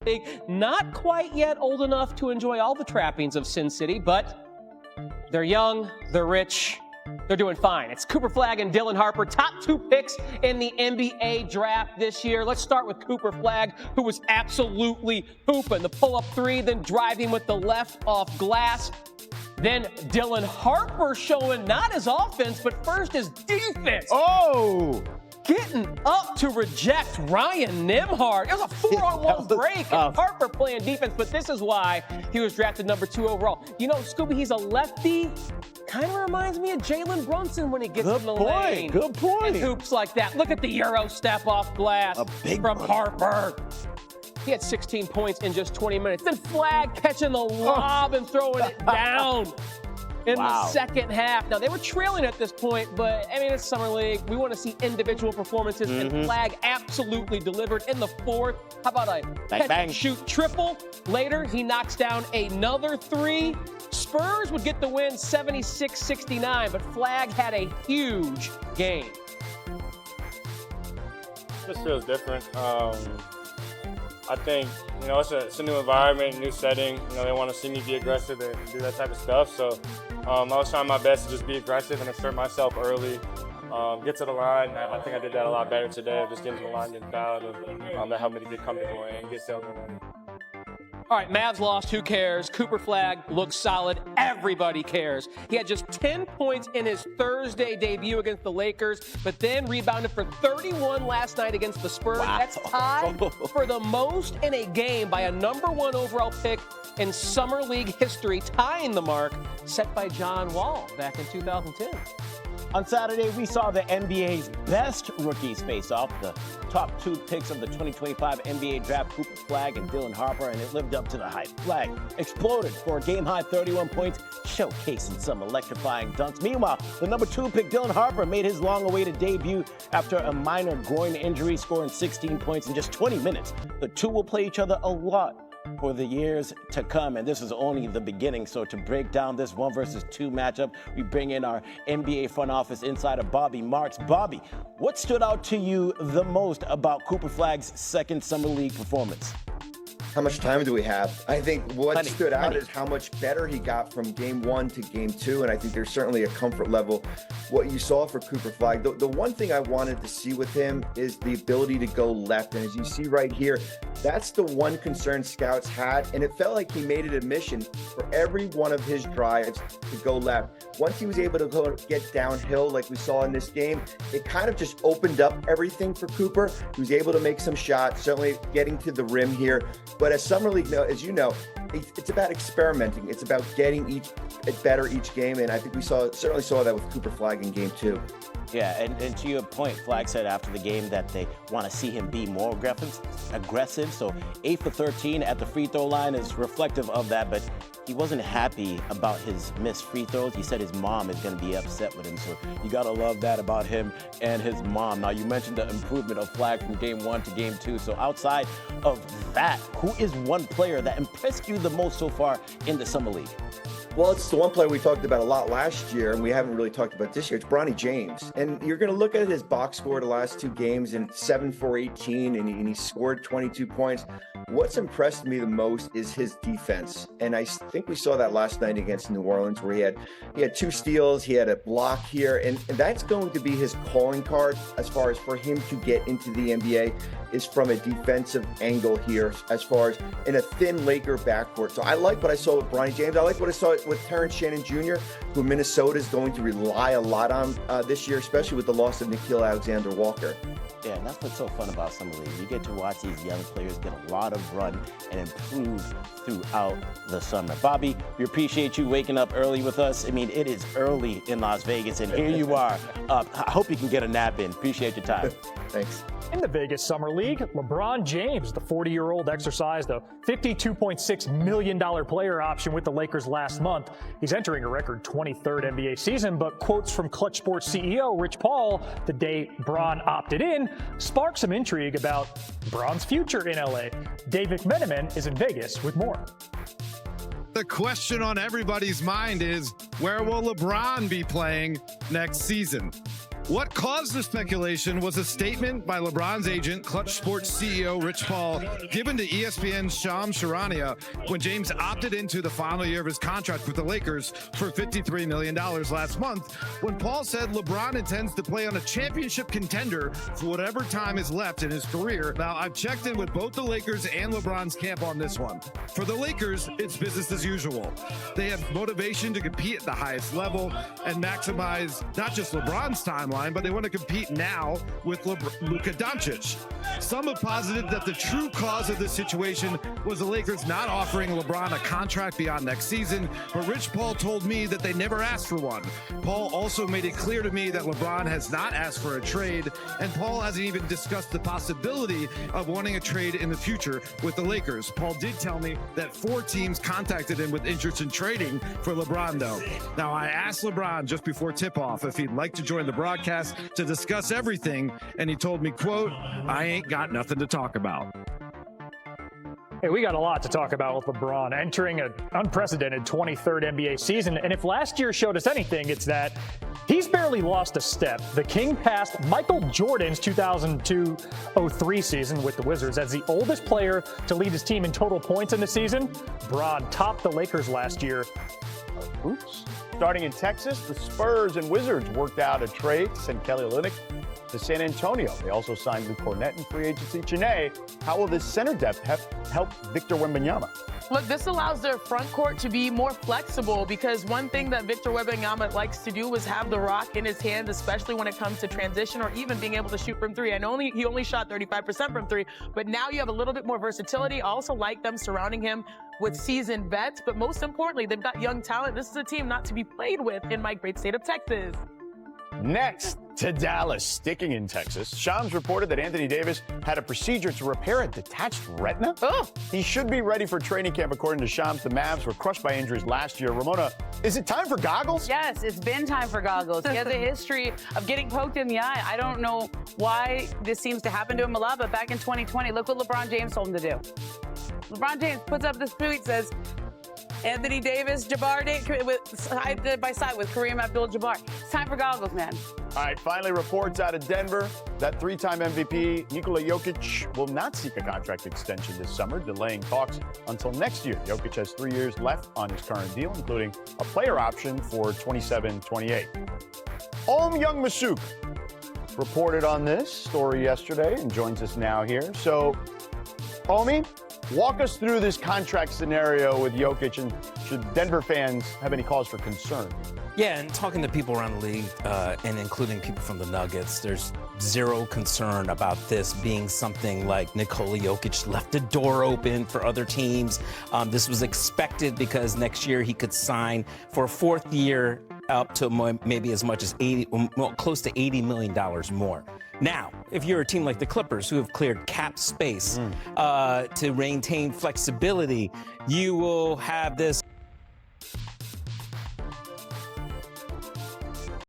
league. Not quite yet old enough to enjoy all the trappings of Sin City, but they're young, they're rich, they're doing fine. It's Cooper Flagg and Dylan Harper, top 2 picks in the NBA draft this year. Let's start with Cooper Flagg, who was absolutely hooping. The pull-up 3, then driving with the left off glass. Then Dylan Harper showing not his offense, but first his defense. Oh! Getting up to reject Ryan Nembhard. It was a 4-on-1 break, and Harper playing defense, but this is why he was drafted number 2 overall. You know, Scooby, he's a lefty. Kind of reminds me of Jalen Brunson when he gets in the lane. Good point. And hoops like that. Look at the Euro step off glass from Harper. He had 16 points in just 20 minutes. Then Flagg catching the lob and throwing it down in the second half. Now, they were trailing at this point, but, I mean, it's Summer League. We want to see individual performances, and Flagg absolutely delivered in the fourth. How about a catch-and-shoot triple? Later, he knocks down another 3. Spurs would get the win 76-69, but Flagg had a huge game. This feels different. I think, you know, it's a new environment, new setting. You know, they want to see me be aggressive and do that type of stuff. So I was trying my best to just be aggressive and assert myself early, get to the line. I think I did that a lot better today, just getting to the line, getting fouled, and that helped me to get comfortable and get settled. All right, Mavs lost. Who cares? Cooper Flagg looks solid. Everybody cares. He had just 10 points in his Thursday debut against the Lakers, but then rebounded for 31 last night against the Spurs. Wow. That's tied for the most in a game by a number 1 overall pick in Summer League history, tying the mark set by John Wall back in 2010. On Saturday, we saw the NBA's best rookies face off. The top 2 picks of the 2025 NBA draft, Cooper Flagg and Dylan Harper, and it lived up to the hype. Flagg exploded for a game-high 31 points, showcasing some electrifying dunks. Meanwhile, the number 2 pick, Dylan Harper, made his long-awaited debut after a minor groin injury, scoring 16 points in just 20 minutes. The two will play each other a lot for the years to come, and this is only the beginning. So to break down this 1 versus 2 matchup, we bring in our NBA front office insider, Bobby Marks. Bobby, what stood out to you the most about Cooper Flagg's second Summer League performance? How much time do we have? I think what stood out is how much better he got from game 1 to game 2, and I think there's certainly a comfort level what you saw for Cooper Flagg. The one thing I wanted to see with him is the ability to go left, and as you see right here, that's the one concern scouts had, and it felt like he made it a mission for every one of his drives to go left. Once he was able to get downhill like we saw in this game, it kind of just opened up everything for Cooper. He was able to make some shots, certainly getting to the rim here. But as Summer League, as you know, it's about experimenting. It's about getting better each game, and I think we certainly saw that with Cooper Flagg in game 2. Yeah, and to your point, Flagg said after the game that they want to see him be more aggressive. So 8 for 13 at the free throw line is reflective of that, but he wasn't happy about his missed free throws. He said his mom is going to be upset with him, so you got to love that about him and his mom. Now, you mentioned the improvement of Flagg from game 1 to game 2, so outside of that, who is one player that impressed you the most so far in the Summer League? Well, it's the one player we talked about a lot last year, and we haven't really talked about this year. It's Bronny James. And you're going to look at his box score the last 2 games, and 7 for 18, and he scored 22 points. What's impressed me the most is his defense. And I think we saw that last night against New Orleans, where he had 2 steals, he had a block here, and that's going to be his calling card as far as for him to get into the NBA, is from a defensive angle here, as far as in a thin Laker backcourt. So I like what I saw with Bronny James. I like what I saw with Terrence Shannon Jr., who Minnesota is going to rely a lot on this year, especially with the loss of Nickeil Alexander-Walker. Yeah, and that's what's so fun about Summer League. You get to watch these young players get a lot of run and improve throughout the summer. Bobby, we appreciate you waking up early with us. I mean, it is early in Las Vegas, and here you are. I hope you can get a nap in. Appreciate your time. Thanks. In the Vegas Summer League, LeBron James, the 40-year-old, exercised a $52.6 million player option with the Lakers last month. He's entering a record 23rd NBA season, but quotes from Clutch Sports CEO Rich Paul the day Bron opted in sparked some intrigue about Bron's future in LA. Dave McMenamin is in Vegas with more. The question on everybody's mind is, where will LeBron be playing next season? What caused the speculation was a statement by LeBron's agent, Clutch Sports CEO Rich Paul, given to ESPN's Shams Charania when James opted into the final year of his contract with the Lakers for $53 million last month, when Paul said LeBron intends to play on a championship contender for whatever time is left in his career. Now, I've checked in with both the Lakers and LeBron's camp on this one. For the Lakers, it's business as usual. They have motivation to compete at the highest level and maximize not just LeBron's timeline, but they want to compete now with Luka Doncic. Some have posited that the true cause of this situation was the Lakers not offering LeBron a contract beyond next season, but Rich Paul told me that they never asked for one. Paul also made it clear to me that LeBron has not asked for a trade, and Paul hasn't even discussed the possibility of wanting a trade in the future with the Lakers. Paul did tell me that 4 teams contacted him with interest in trading for LeBron, though. Now, I asked LeBron just before tip-off if he'd like to join the broadcast to discuss everything, and he told me, quote, "I ain't got nothing to talk about." Hey, we got a lot to talk about with LeBron entering an unprecedented 23rd NBA season. And if last year showed us anything, it's that he's barely lost a step. The King passed Michael Jordan's 2002-03 season with the Wizards as the oldest player to lead his team in total points in the season. Bron topped the Lakers last year. Oops. Starting in Texas, the Spurs and Wizards worked out a trade to send Kelly Olynyk to San Antonio. They also signed Luke Cornett in free agency. Janae, how will this center depth help Victor Wembanyama? Look, this allows their front court to be more flexible because one thing that Victor Wembanyama likes to do is have the rock in his hands, especially when it comes to transition or even being able to shoot from 3. I know he only shot 35% from 3, but now you have a little bit more versatility. I also like them surrounding him with seasoned vets, but most importantly, they've got young talent. This is a team not to be played with in my great state of Texas. Next to Dallas, sticking in Texas, Shams reported that Anthony Davis had a procedure to repair a detached retina. Oh. He should be ready for training camp, according to Shams. The Mavs were crushed by injuries last year. Ramona, is it time for goggles? Yes, it's been time for goggles. He has a history of getting poked in the eye. I don't know why this seems to happen to him a lot, but back in 2020, look what LeBron James told him to do. LeBron James puts up this tweet, says, Anthony Davis, Jabbar side by side with Kareem Abdul-Jabbar. It's time for goggles, man. All right, finally, reports out of Denver that 3-time MVP Nikola Jokic will not seek a contract extension this summer, delaying talks until next year. Jokic has 3 years left on his current deal, including a player option for 27-28. Young Masuk reported on this story yesterday and joins us now here. So, Omi, walk us through this contract scenario with Jokic, and should Denver fans have any cause for concern? Yeah, and talking to people around the league, and including people from the Nuggets, there's zero concern about this being something like Nikola Jokic left the door open for other teams. This was expected because next year he could sign for a 4th year up to maybe as much as close to $80 million more. Now, if you're a team like the Clippers who have cleared cap space to maintain flexibility, you will have this